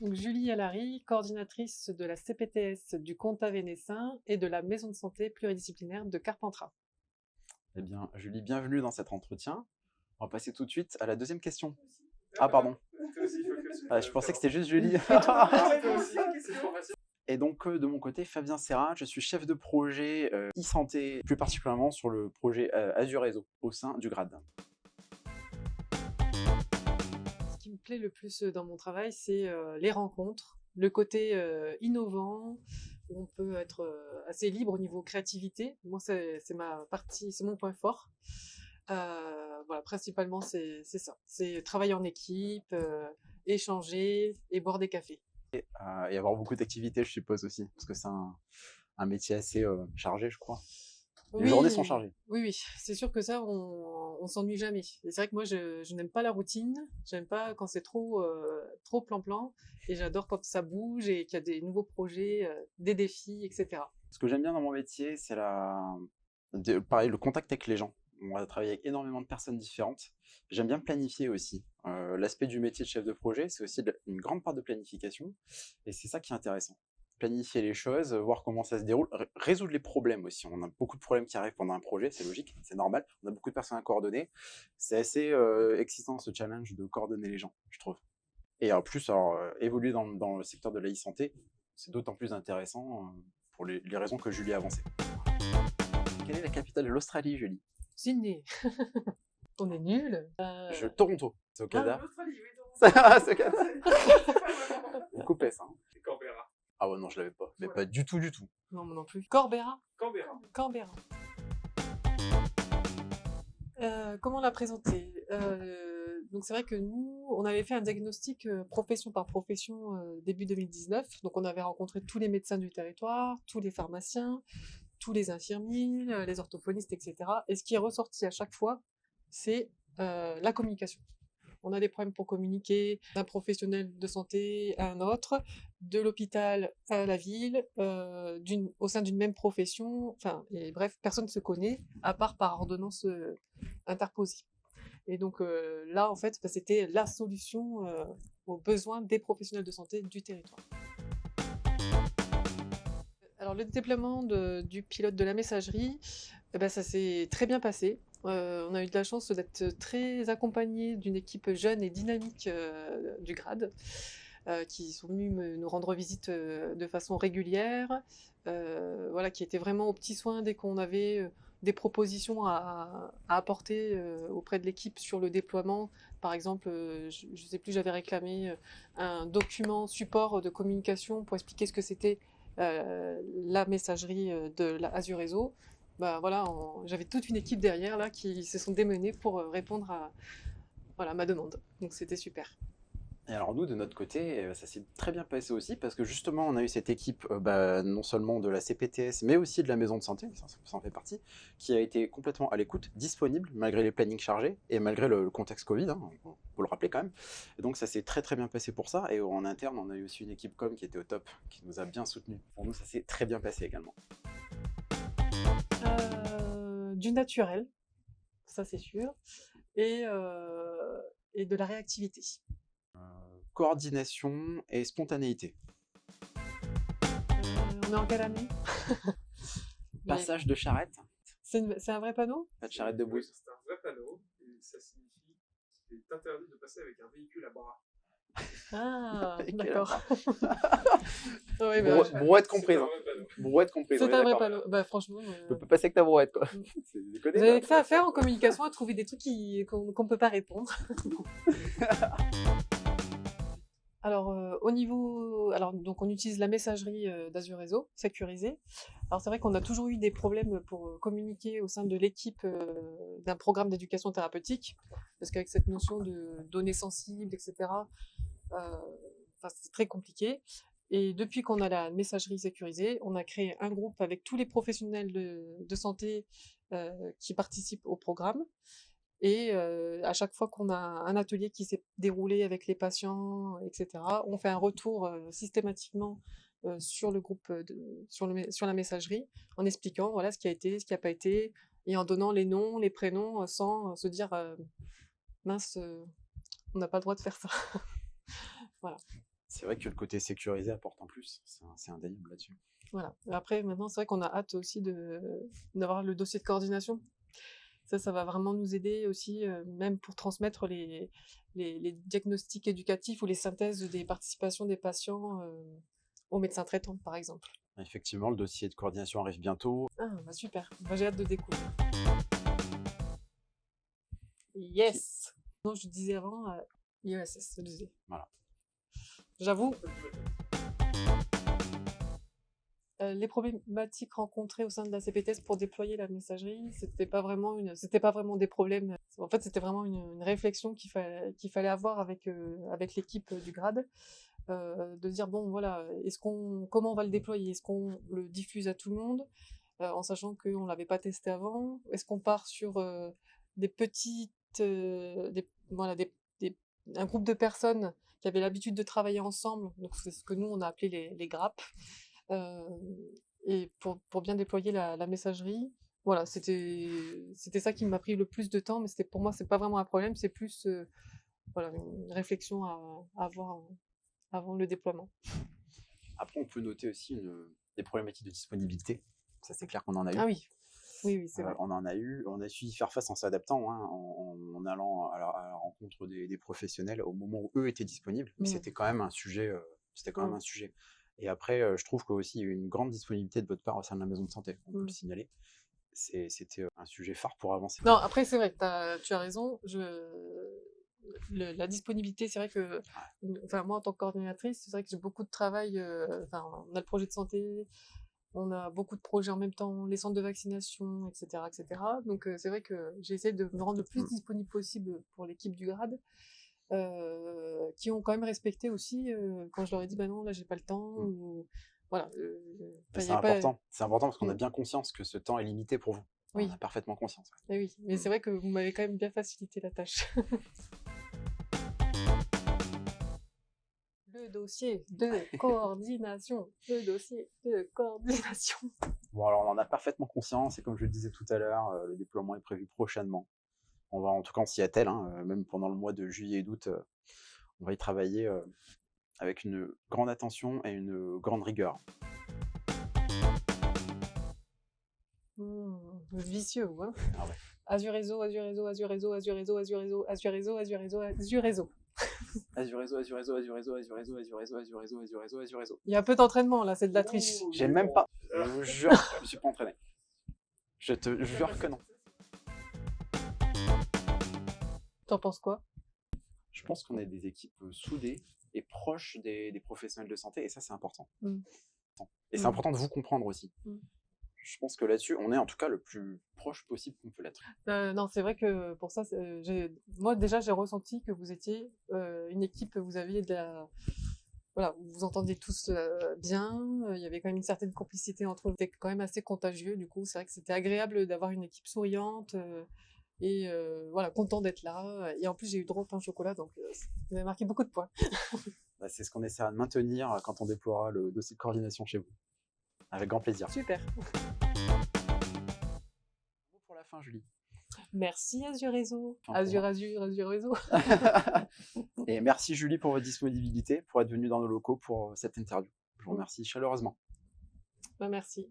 Donc, Julie Allary, coordinatrice de la CPTS du Comtat Vénessin et de la maison de santé pluridisciplinaire de Carpentras. Eh bien, Julie, bienvenue dans cet entretien. On va passer tout de suite à la deuxième question. Ah, pardon. Je pensais que c'était juste Julie. Et donc, de mon côté, Fabien Serra, je suis chef de projet e-santé, plus particulièrement sur le projet Azure Réseau au sein du GRAD. Ce qui me plaît le plus dans mon travail, c'est les rencontres, le côté innovant, où on peut être assez libre au niveau créativité. Moi, c'est ma partie, c'est mon point fort. Voilà, principalement, c'est ça. C'est travailler en équipe, échanger et boire des cafés. Et avoir beaucoup d'activités, je suppose aussi, parce que c'est un métier assez chargé, je crois. Les journées sont chargées. Oui, c'est sûr que ça, on s'ennuie jamais. Et c'est vrai que moi, je n'aime pas la routine, j'aime pas quand c'est trop plan-plan, et j'adore quand ça bouge et qu'il y a des nouveaux projets, des défis, etc. Ce que j'aime bien dans mon métier, c'est pareil, le contact avec les gens. On va travailler avec énormément de personnes différentes. J'aime bien planifier aussi. L'aspect du métier de chef de projet, c'est aussi une grande part de planification, et c'est ça qui est intéressant. Planifier les choses, voir comment ça se déroule, résoudre les problèmes aussi. On a beaucoup de problèmes qui arrivent pendant un projet, c'est logique, c'est normal. On a beaucoup de personnes à coordonner. C'est assez excitant ce challenge de coordonner les gens, je trouve. Et en plus, évoluer dans le secteur de la e-santé, c'est d'autant plus intéressant pour les raisons que Julie a avancées. Quelle est la capitale de l'Australie, Julie? Sydney. On est nuls. Toronto. C'est au Canada. l'Australie, oui, C'est au Canada. On coupait ça. C'est Canberra. Ah ouais, non, je l'avais pas. Mais pas du tout, du tout. Non, moi non plus. Canberra. Canberra. Comment la présenter? Donc c'est vrai que nous, on avait fait un diagnostic profession par profession début 2019. Donc on avait rencontré tous les médecins du territoire, tous les pharmaciens, tous les infirmiers, les orthophonistes, etc. Et ce qui est ressorti à chaque fois, c'est la communication. On a des problèmes pour communiquer d'un professionnel de santé à un autre, de l'hôpital à la ville, au sein d'une même profession. Enfin, et bref, personne ne se connaît, à part par ordonnance interposée. Et donc là, en fait, c'était la solution aux besoins des professionnels de santé du territoire. Alors, le déploiement du pilote de la messagerie, ça s'est très bien passé. On a eu de la chance d'être très accompagnés d'une équipe jeune et dynamique du GRAD, qui sont venus nous rendre visite de façon régulière, voilà, qui étaient vraiment aux petits soins dès qu'on avait des propositions à apporter auprès de l'équipe sur le déploiement. Par exemple, je ne sais plus, j'avais réclamé un document support de communication pour expliquer ce que c'était la messagerie de la Azure Réseau. Voilà, j'avais toute une équipe derrière là qui se sont démenés pour répondre à ma demande. Donc c'était super. Et alors nous, de notre côté, ça s'est très bien passé aussi, parce que justement, on a eu cette équipe, non seulement de la CPTS, mais aussi de la maison de santé, ça en fait partie, qui a été complètement à l'écoute, disponible, malgré les plannings chargés, et malgré le contexte Covid, hein, faut le rappeler quand même. Et donc ça s'est très très bien passé pour ça, et en interne, on a eu aussi une équipe com qui était au top, qui nous a bien soutenus. Pour nous, ça s'est très bien passé également. Du naturel, ça c'est sûr, et de la réactivité. Coordination et spontanéité. On est en quelle année? Passage de charrette. C'est un vrai panneau? Pas de charrette debout. C'est un vrai panneau, et ça signifie qu'il est interdit de passer avec un véhicule à bras. Ah, d'accord. Oui, brouette comprise. Brouette comprise. C'est un vrai panneau. Franchement. Tu peux passer avec ta brouette, quoi. Vous avez que ça à faire en communication, à trouver des trucs qu'on ne peut pas répondre. Alors, donc on utilise la messagerie d'Azure Réseau, sécurisée. Alors, c'est vrai qu'on a toujours eu des problèmes pour communiquer au sein de l'équipe d'un programme d'éducation thérapeutique, parce qu'avec cette notion de données sensibles, etc., c'est très compliqué. Et depuis qu'on a la messagerie sécurisée, on a créé un groupe avec tous les professionnels de santé qui participent au programme. Et à chaque fois qu'on a un atelier qui s'est déroulé avec les patients, etc., on fait un retour systématiquement sur le groupe, sur la messagerie, en expliquant voilà, ce qui a été, ce qui n'a pas été, et en donnant les noms, les prénoms, sans se dire mince, on n'a pas le droit de faire ça. Voilà. C'est vrai que le côté sécurisé apporte en plus, c'est indéniable là-dessus. Voilà. Et après, maintenant, c'est vrai qu'on a hâte aussi d'avoir le dossier de coordination. Ça va vraiment nous aider aussi, même pour transmettre les diagnostics éducatifs ou les synthèses des participations des patients aux médecins traitants, par exemple. Effectivement, le dossier de coordination arrive bientôt. Ah, bah super. Bah, j'ai hâte de découvrir. Yes! Non, je disais avant, IESS, je disais. Voilà. J'avoue, les problématiques rencontrées au sein de la CPTS pour déployer la messagerie, c'était pas vraiment des problèmes. En fait, c'était vraiment une réflexion qu'il fallait avoir avec l'équipe du grade, de dire bon voilà, comment on va le déployer? Est-ce qu'on le diffuse à tout le monde, en sachant qu'on l'avait pas testé avant? Est-ce qu'on part sur des petites, un groupe de personnes qui avaient l'habitude de travailler ensemble, donc c'est ce que nous on a appelé les grappes. Et pour bien déployer la messagerie, voilà, c'était ça qui m'a pris le plus de temps, mais pour moi, c'est pas vraiment un problème, c'est plus voilà, une réflexion à avoir avant le déploiement. Après, on peut noter aussi des problématiques de disponibilité. Ça, c'est clair qu'on en a eu. Ah oui, oui, c'est vrai. On en a eu. On a su y faire face en s'adaptant, hein, en allant à la rencontre des professionnels au moment où eux étaient disponibles. Mais c'était quand même un sujet. Un sujet. Et après, je trouve qu'il y a eu une grande disponibilité de votre part au sein de la maison de santé. On peut le signaler. C'était un sujet phare pour avancer. Non, après, c'est vrai, tu as raison. La disponibilité, c'est vrai que, moi, en tant que coordinatrice, c'est vrai que j'ai beaucoup de travail. On a le projet de santé, on a beaucoup de projets en même temps, les centres de vaccination, etc., etc. Donc, c'est vrai que j'ai essayé de me rendre le plus disponible possible pour l'équipe du grade, qui ont quand même respecté aussi quand je leur ai dit, bah non, là, j'ai pas le temps. Ou, voilà. C'est important. C'est important parce qu'on a bien conscience que ce temps est limité pour vous. Oui. On a parfaitement conscience. Et oui, mais c'est vrai que vous m'avez quand même bien facilité la tâche. Le dossier de coordination. Le dossier de coordination. Bon, alors on en a parfaitement conscience et comme je le disais tout à l'heure, le déploiement est prévu prochainement. On va, en tout cas, on s'y attelle, hein, même pendant le mois de juillet et d'août, on va y travailler avec une grande attention et une grande rigueur. Vicieux, hein. Ah ouais. Azurezo, Azurezo, Azurezo, Azurezo, Azurezo, Azurezo, Azurezo, Azurezo. Azurezo, Azurezo, Azurezo, Azurezo, Azurezo, Azurezo, Azurezo, Azurezo. Il y a un peu d'entraînement là, c'est de la triche. J'ai même pas. Je vous jure, je me suis pas entraîné. Je te jure que non. T'en penses quoi? Je pense qu'on est des équipes soudées et proches des professionnels de santé et ça c'est important. Et c'est important de vous comprendre aussi. Je pense que là-dessus, on est en tout cas le plus proche possible qu'on peut l'être. Non, c'est vrai que pour ça, moi déjà j'ai ressenti que vous étiez une équipe, vous aviez voilà, vous vous entendiez tous bien, il y avait quand même une certaine complicité entre vous, c'était quand même assez contagieux, du coup c'est vrai que c'était agréable d'avoir une équipe souriante et voilà, content d'être là. Et en plus j'ai eu droit au pain au chocolat, donc vous avez marqué beaucoup de points. C'est ce qu'on essaiera de maintenir quand on déploiera le dossier de coordination chez vous. Avec grand plaisir. Super. Pour la fin, Julie. Merci Azurezo. Azurezo. Et merci Julie pour votre disponibilité, pour être venue dans nos locaux pour cette interview. Je vous remercie chaleureusement. Merci.